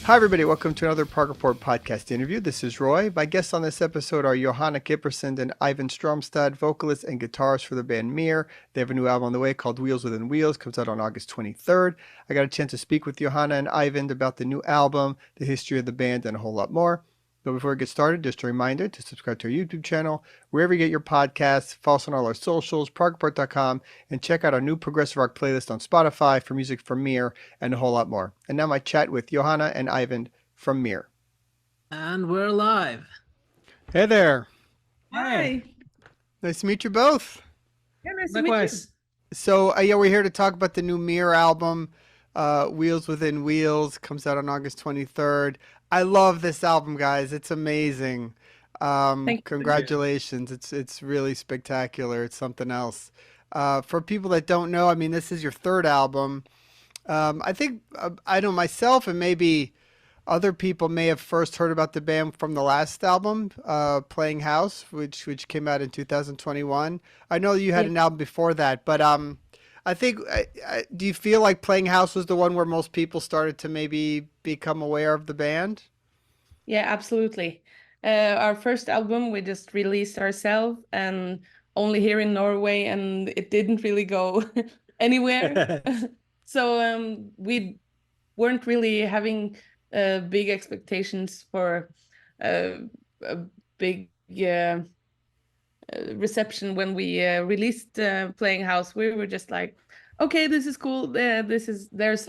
Hi, everybody. Welcome to another Prog Report podcast interview. This is Roy. My guests on this episode are Johanne Kippersund Eivind Strømstad, vocalist and guitarist for the band MEER. They have a new album on the way called Wheels Within Wheels. Comes out on August 23rd. I got a chance to speak with Johanne and Eivind about the new album, the history of the band, and a whole lot more. But before we get started, just a reminder to subscribe to our YouTube channel, wherever you get your podcasts, follow us on all our socials, progreport.com, and check out our new Progressive Rock playlist on Spotify for music from MEER and a whole lot more. And now my chat with Johanna and Eivind from MEER. And we're live. Hey there. Hi. Nice to meet you both. Yeah, nice to Likewise. meet you. So, yeah, we're here to talk about the new MEER album, Wheels Within Wheels, comes out on August 23rd. I love this album, guys. It's amazing. Thank you. Congratulations. It's really spectacular. It's something else. For people that don't know, I mean, this is your third album. I think I know myself and maybe other people may have first heard about the band from the last album, Playing House, which came out in 2021. I know you had Yeah. an album before that, but I think do you feel like Playing House was the one where most people started to maybe become aware of the band? Yeah, absolutely. Our first album we just released ourselves and only here in Norway, and it didn't really go anywhere. So we weren't really having big expectations for a big reception when we released Playing House. We were just like, okay, this is cool. There's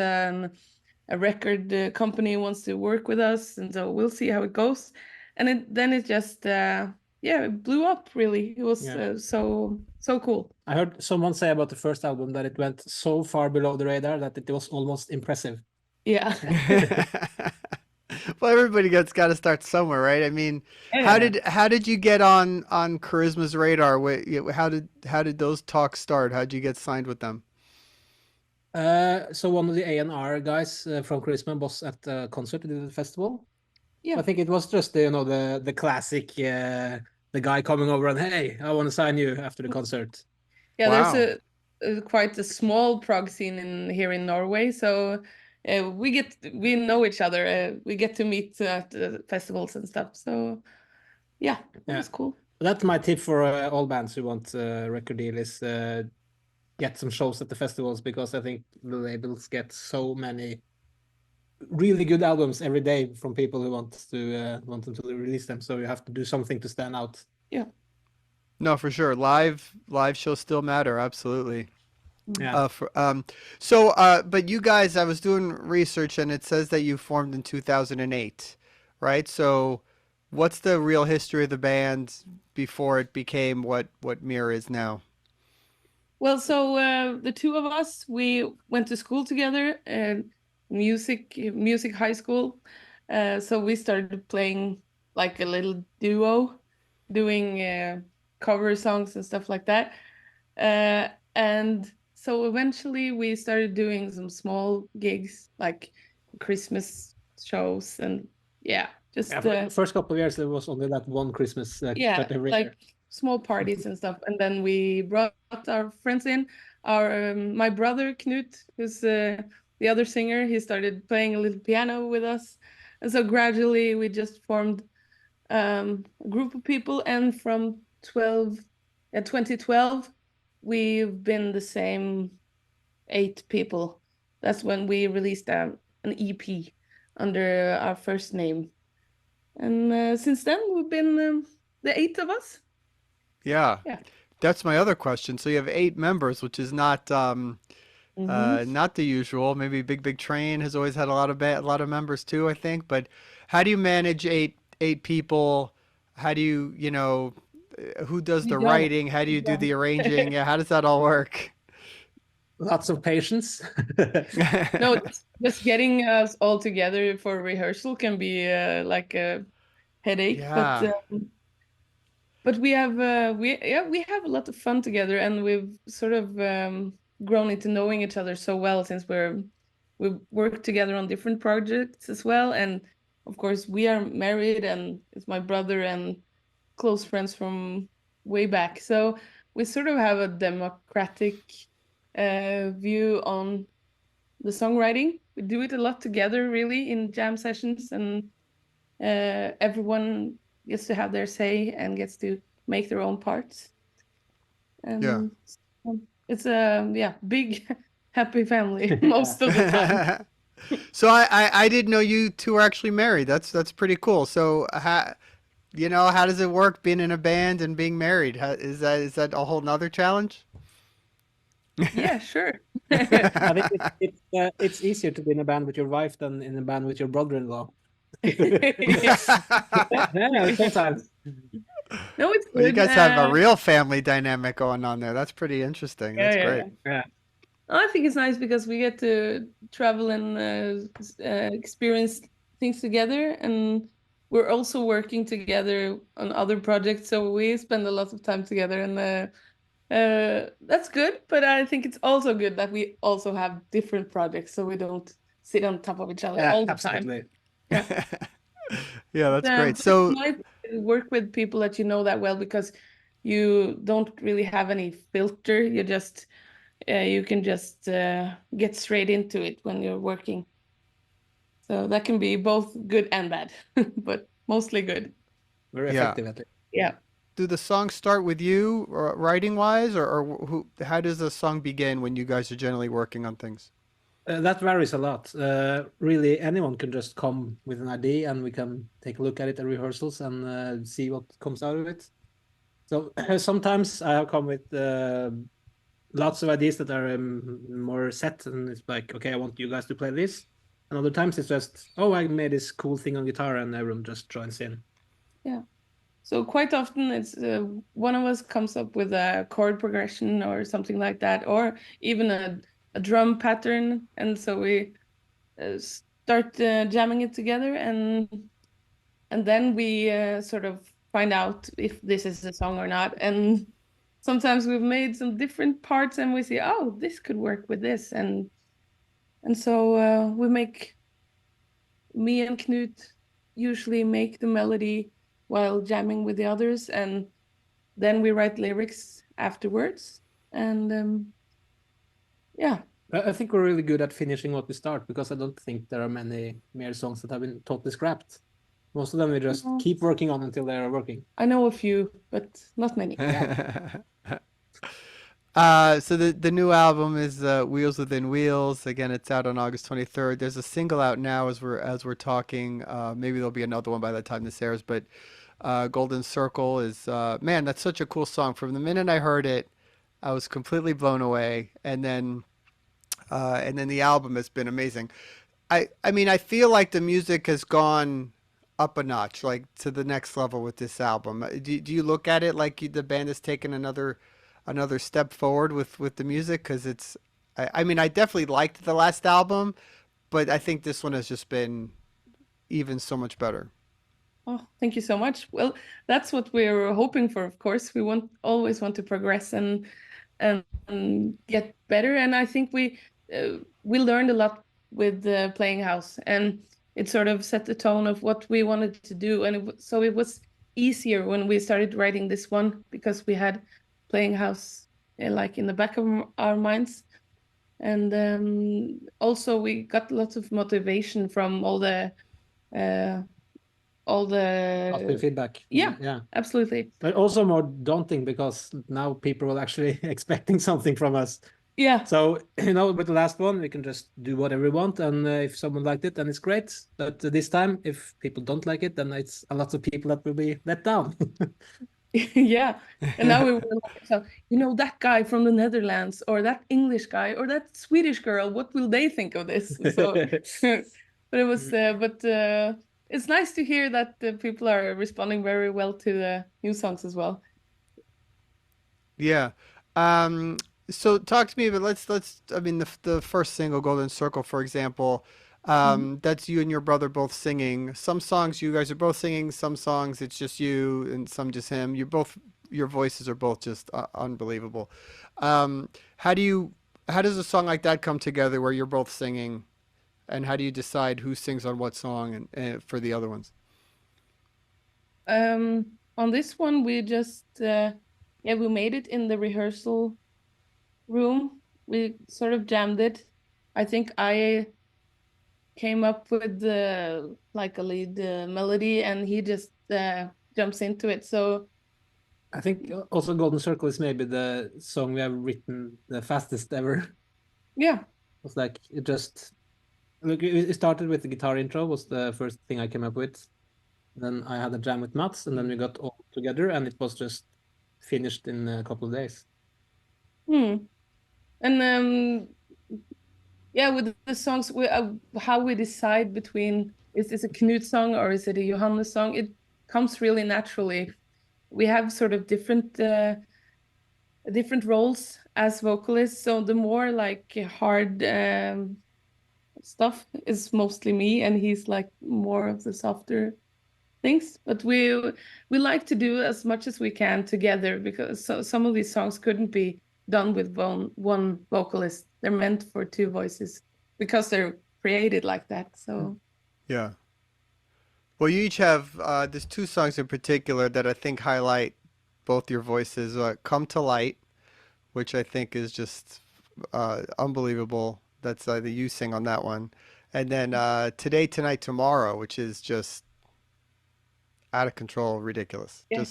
a record company wants to work with us, and so we'll see how it goes. And then it just it blew up. Really, it was Yeah. so cool. I heard someone say about the first album that it went so far below the radar that it was almost impressive. Yeah. Well, everybody got to start somewhere, right? I mean, how did you get on Charisma's radar? How did those talks start? How did you get signed with them? So one of the A&R guys from Charisma was at the concert at the festival. Yeah. I think it was just the classic the guy coming over and, hey, I want to sign you after the concert. Yeah, Wow. there's a quite a small prog scene here in Norway, so we know each other. We get to meet at the festivals and stuff. So yeah, it Yeah. was cool. That's my tip for all bands who want a record deal is get some shows at the festivals, because I think the labels get so many really good albums every day from people who want them to release them. So you have to do something to stand out. Yeah. No, for sure. Live shows still matter. Absolutely. Yeah. But you guys, I was doing research and it says that you formed in 2008, right? So what's the real history of the band before it became what MEER is now? Well, so the two of us, we went to school together, music high school. So we started playing like a little duo, doing cover songs and stuff like that. And so eventually we started doing some small gigs, like Christmas shows, and just Yeah, for the first couple of years there was only that one Christmas that every year. like small parties and stuff. And then we brought our friends in. Our my brother Knut, who's the other singer, he started playing a little piano with us, and so gradually we just formed a group of people. And from 2012, we've been the same 8 people. That's when we released an EP under our first name. And since then, we've been the 8 of us. Yeah. Yeah. That's my other question. So you have 8 members, which is not not the usual. Maybe Big Train has always had a lot of members too, I think. But how do you manage eight people? How do you who does We the don't. writing? How do you do the arranging? Yeah, how does that all work? Lots of patience. No, just getting us all together for rehearsal can be like a headache. Yeah. But we have we have a lot of fun together, and we've sort of grown into knowing each other so well since we've worked together on different projects as well. And of course, we are married, and it's my brother and close friends from way back. So we sort of have a democratic view on the songwriting. We do it a lot together, really, in jam sessions, and everyone gets to have their say and gets to make their own parts. And it's a big happy family most of the time. So I didn't know you two are actually married. That's pretty cool. So how does it work being in a band and being married? Is that a whole nother challenge? Yeah, sure. I think it's easier to be in a band with your wife than in a band with your brother-in-law. Yeah. Yeah, sometimes. No, it's Well, you good. guys have a real family dynamic going on there. That's pretty interesting. That's Yeah, great. Yeah. I think it's nice because we get to travel and experience things together, and we're also working together on other projects, so we spend a lot of time together, and that's good. But I think it's also good that we also have different projects, so we don't sit on top of each other all the time. Absolutely. Yeah. Yeah, that's great. But So it's nice to work with people that you know that well, because you don't really have any filter. You can just get straight into it when you're working. So that can be both good and bad, but mostly good. Very Yeah. effective at it. Yeah. do the songs start with you writing wise, or how does the song begin when you guys are generally working on things? That varies a lot. Really, anyone can just come with an idea and we can take a look at it at rehearsals and see what comes out of it. So sometimes I have come with lots of ideas that are more set, and it's like, okay, I want you guys to play this. And other times it's just, oh, I made this cool thing on guitar, and everyone just joins in. Yeah. So quite often it's one of us comes up with a chord progression or something like that, or even a drum pattern, and so we start jamming it together, and then we sort of find out if this is a song or not. And sometimes we've made some different parts, and we see, oh, this could work with this, and so me and Knut usually make the melody while jamming with the others, and then we write lyrics afterwards. And yeah. I think we're really good at finishing what we start, because I don't think there are many MEER songs that have been totally scrapped. Most of them we just keep working on until they are working. I know a few, but not many. So the new album is Wheels Within Wheels. Again, it's out on August 23rd. There's a single out now as we're talking. Maybe there'll be another one by the time this airs. But Golden Circle is man, that's such a cool song. From the minute I heard it, I was completely blown away. And then the album has been amazing. I mean, I feel like the music has gone up a notch, like to the next level with this album. Do you look at it like the band has taken another step forward with the music? Because I mean, I definitely liked the last album, but I think this one has just been even so much better. Oh, thank you so much. Well, that's what we're hoping for, of course. We always want to progress and get better. And I think we learned a lot with playing house, and it sort of set the tone of what we wanted to do. And so it was easier when we started writing this one, because we had playing house like in the back of our minds. And also we got lots of motivation from all the Positive feedback. yeah, absolutely. But also more daunting, because now people are actually expecting something from us. Yeah. So, with the last one, we can just do whatever we want, and if someone liked it, then it's great. But this time, if people don't like it, then it's a lot of people that will be let down. Yeah. And now we were like, so, that guy from the Netherlands, or that English guy, or that Swedish girl, what will they think of this? So, but it was, it's nice to hear that the people are responding very well to the new songs as well. Yeah. So talk to me, but I mean, the first single, Golden Circle, for example, that's you and your brother both singing. Some songs you guys are both singing, some songs it's just you, and some just him. Your voices are both just unbelievable. How does a song like that come together where you're both singing, and how do you decide who sings on what song and for the other ones? On this one, we just, we made it in the rehearsal room. We sort of jammed it, I think I came up with the like a lead melody, and he just jumps into it. So I think also Golden Circle is maybe the song we have written the fastest ever. yeah, It's like it just look. It started with the guitar intro was the first thing I came up with. Then I had a jam with Mats, and then we got all together, and it was just finished in a couple of days. and yeah, with the songs, how we decide between is this a Knut song or is it a Johannes song? It comes really naturally. We have sort of different roles as vocalists. So the more like hard stuff is mostly me, and he's like more of the softer things. But we like to do as much as we can together, because some of these songs couldn't be done with one vocalist. They're meant for two voices because they're created like that. So Yeah. Well, you each have there's two songs in particular that I think highlight both your voices. "Come to Light," which I think is just unbelievable. That's that you sing on that one, and then "Today, Tonight, Tomorrow," which is just out of control, ridiculous, yeah.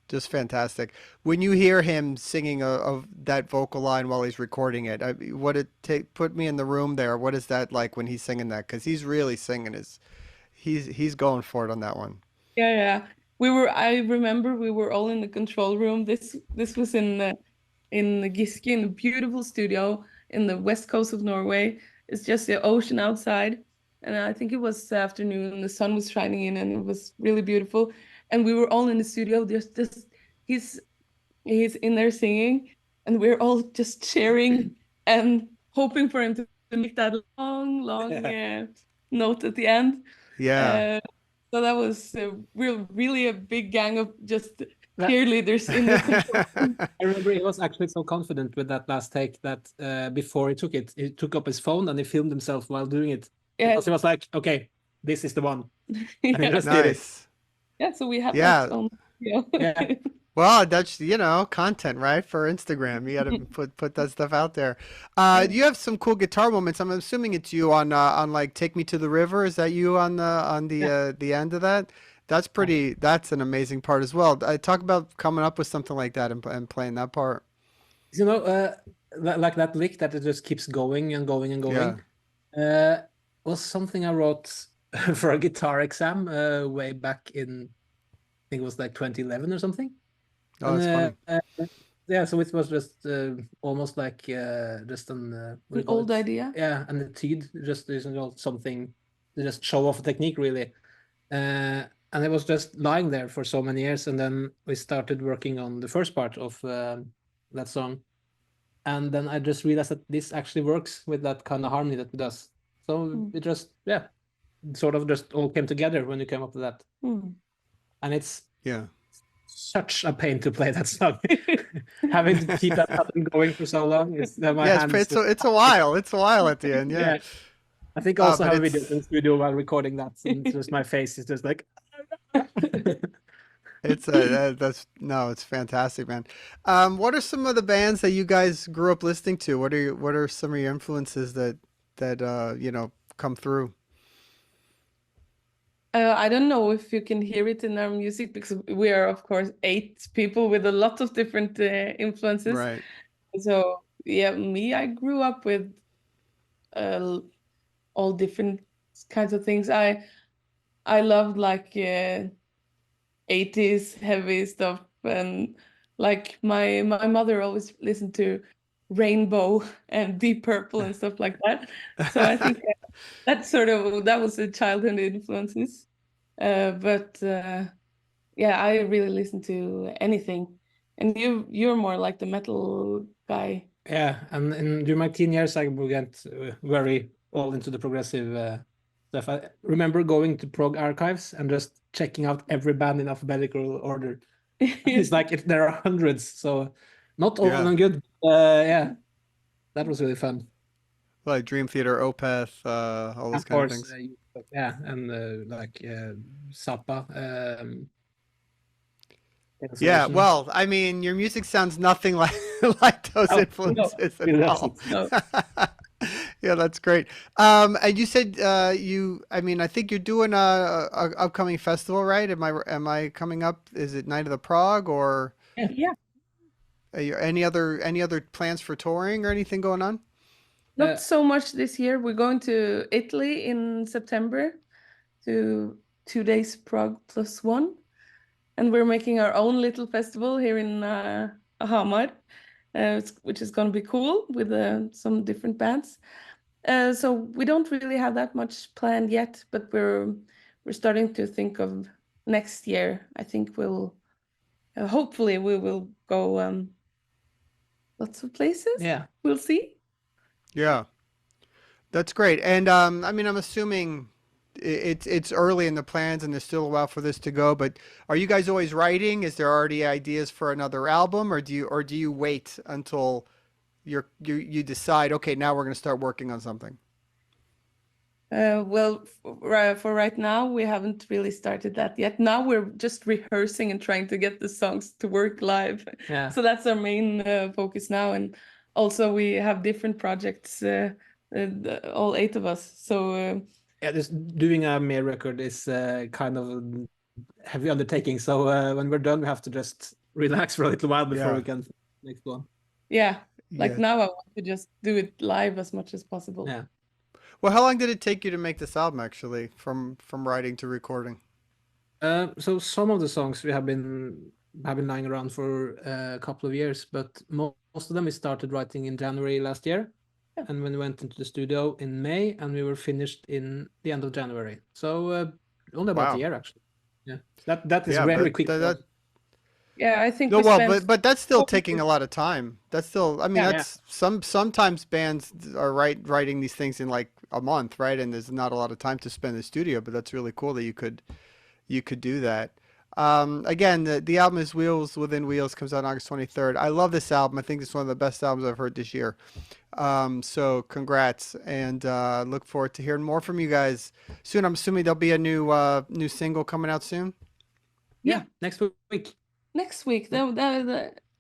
just fantastic. When you hear him singing of that vocal line while he's recording it, what it take put me in the room there. What is that like when he's singing that? Because he's really singing his, he's going for it on that one. Yeah. I remember we were all in the control room. This was in Giske, in a beautiful studio in the west coast of Norway. It's just the ocean outside, and I think it was afternoon. The sun was shining in, and it was really beautiful. And we were all in the studio. Just he's in there singing, and we're all just cheering and hoping for him to make that long note at the end. Yeah. So that was really a big gang of just cheerleaders in the control room. I remember he was actually so confident with that last take that before he took it, he took up his phone and he filmed himself while doing it. Because he was like, okay, this is the one. And he Yeah. just did it. Nice. Yeah, so we have Yeah. that on video. Yeah. Well, that's, content, right? For Instagram. You got to put that stuff out there. You have some cool guitar moments. I'm assuming it's you on like "Take Me to the River." Is that you on the end of that? That's an amazing part as well. Talk about coming up with something like that and playing that part. You know, like that lick that it just keeps going and going and going. Was something I wrote for a guitar exam way back in, I think it was like 2011 or something. Oh, that's funny. Yeah, so it was just almost like just An old idea. Yeah, and the Tyd just something to just show off a technique really. And it was just lying there for so many years, and then we started working on the first part of that song. And then I just realized that this actually works with that kind of harmony that it does. So it just, sort of just all came together when you came up with that. And it's such a pain to play that song. Having to keep that pattern going for so long. It's a while. It's a while at the end. Yeah. I think also have a video in the studio while recording that. And just my face is just like. It's fantastic, man. What are some of the bands that you guys grew up listening to? What are some of your influences that come through? I don't know if you can hear it in our music, because we are, of course, 8 people with a lot of different influences. Right. So yeah, I grew up with all different kinds of things. I loved like 80s heavy stuff, and like my mother always listened to Rainbow and Deep Purple and stuff like that. So I think that was the childhood influences. But I really listen to anything. And you're more like the metal guy. Yeah, and during my teen years, I went very all into the progressive stuff. I remember going to Prog archives and just checking out every band in alphabetical order. It's like there are hundreds, so not all of them good. That was really fun. Like Dream Theater, Opeth, all those kind of things. And like Zappa. Well, I mean, your music sounds nothing like those influences at all. No. Yeah, that's great. And you said I think you're doing a upcoming festival, right? Am I coming up? Is it Night of the Prog, or Yeah, any other plans for touring or anything going on? not so much this year. We're going to Italy in September to 2 days Prague plus one, and we're making our own little festival here in Hamar, which is going to be cool with some different bands. So we don't really have that much planned yet, but we're starting to think of next year. I think we'll hopefully we will go lots of places. Yeah. We'll see. Yeah, that's great. And I'm assuming it's early in the plans and there's still a while for this to go, but are you guys always writing? Is there already ideas for another album, or do you wait until you decide, okay, now we're going to start working on something? Well, for right now, we haven't really started that yet. Now we're just rehearsing and trying to get the songs to work live. Yeah. So that's our main focus now. And also we have different projects, all 8 of us. So Yeah, this doing a MEER record is kind of a heavy undertaking. So when we're done, we have to just relax for a little while before Yeah. we can next one. yeah, like Yeah. now I want to just do it live as much as possible. Yeah. Well, how long did it take you to make this album, actually, from writing to recording? So some of the songs we have been lying around for a couple of years, but most of them we started writing in January last year, Yeah. and when we went into the studio in May, and we were finished in the end of January. So only about Wow. a year actually. Yeah, that is Yeah, very but quick. Yeah, I think No, we well, spent but that's still over- taking a lot of time. That's still, I mean, Yeah, that's sometimes bands are writing these things in like a month, right? And there's not a lot of time to spend in the studio, but that's really cool that you could do that. Again, the album is Wheels Within Wheels, comes out August 23rd. I love this album. I think it's one of the best albums I've heard this year. So congrats, and look forward to hearing more from you guys soon. I'm assuming there'll be a new single coming out soon. Yeah, next week. next week.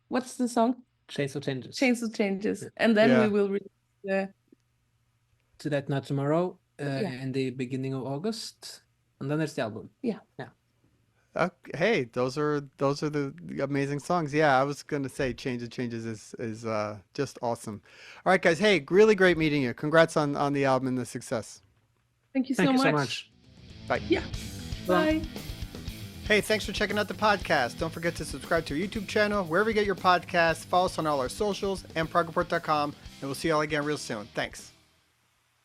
What's the song? Chains of Changes. Chains of Changes. And then Yeah. we will release the To That Night Tomorrow Yeah. in the beginning of August, and then there's the album. Hey, those are the amazing songs. Yeah, I was gonna say Changes is just awesome. All right, guys. Hey, really great meeting you. Congrats on the album and the success. Thank you Thank so you much. so much. Bye. Yeah. Bye. Hey, thanks for checking out the podcast. Don't forget to subscribe to our YouTube channel, wherever you get your podcasts. Follow us on all our socials and progreport.com, and we'll see you all again real soon. Thanks.